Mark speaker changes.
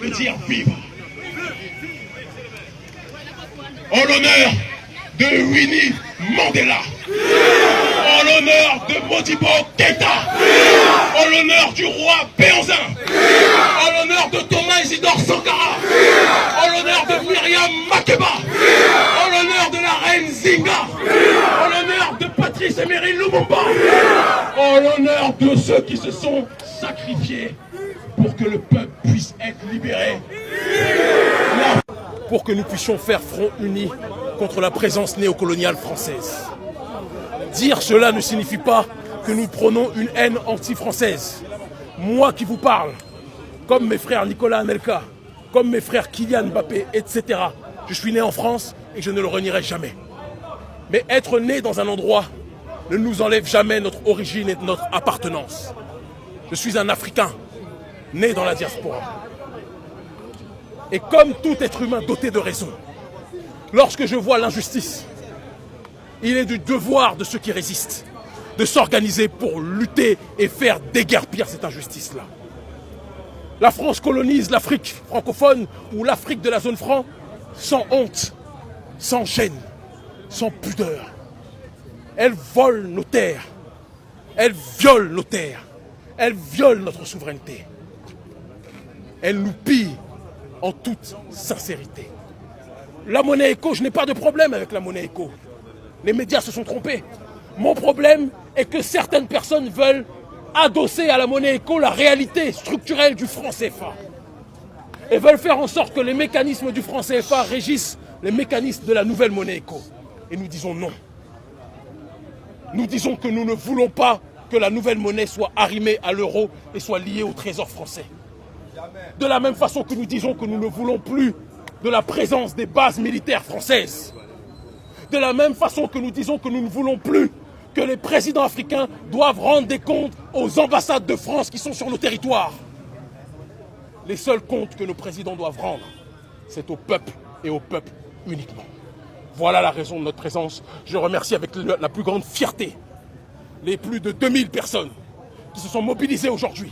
Speaker 1: veut dire vivre. En l'honneur de Winnie Mandela, en l'honneur de Modibo Keïta, en l'honneur du roi Béhanzin, en l'honneur de Thomas Isidore Sankara, en l'honneur de Myriam Makeba, en l'honneur de la reine Zinga, en l'honneur de Patrice Emery Lumumba, en l'honneur de ceux qui se sont sacrifiés pour que le peuple puisse être libéré. Pour que nous puissions faire front uni contre la présence néocoloniale française. Dire cela ne signifie pas que nous prônons une haine anti-française. Moi qui vous parle, comme mes frères Nicolas Anelka, comme mes frères Kylian Mbappé, etc. Je suis né en France et je ne le renierai jamais. Mais être né dans un endroit ne nous enlève jamais notre origine et notre appartenance. Je suis un Africain, né dans la diaspora. Et comme tout être humain doté de raison, lorsque je vois l'injustice, il est du devoir de ceux qui résistent de s'organiser pour lutter et faire déguerpir cette injustice-là. La France colonise l'Afrique francophone ou l'Afrique de la zone franc sans honte, sans gêne, sans pudeur. Elle vole nos terres, elle viole nos terres, elle viole notre souveraineté. Elle nous pille en toute sincérité. La monnaie éco, je n'ai pas de problème avec la monnaie éco. Les médias se sont trompés. Mon problème est que certaines personnes veulent adosser à la monnaie éco la réalité structurelle du franc CFA. Et veulent faire en sorte que les mécanismes du franc CFA régissent les mécanismes de la nouvelle monnaie éco. Et nous disons non. Nous disons que nous ne voulons pas que la nouvelle monnaie soit arrimée à l'euro et soit liée au trésor français. De la même façon que nous disons que nous ne voulons plus de la présence des bases militaires françaises. De la même façon que nous disons que nous ne voulons plus que les présidents africains doivent rendre des comptes aux ambassades de France qui sont sur nos territoires. Les seuls comptes que nos présidents doivent rendre, c'est au peuple et au peuple uniquement. Voilà la raison de notre présence. Je remercie avec la plus grande fierté les plus de 2000 personnes qui se sont mobilisées aujourd'hui.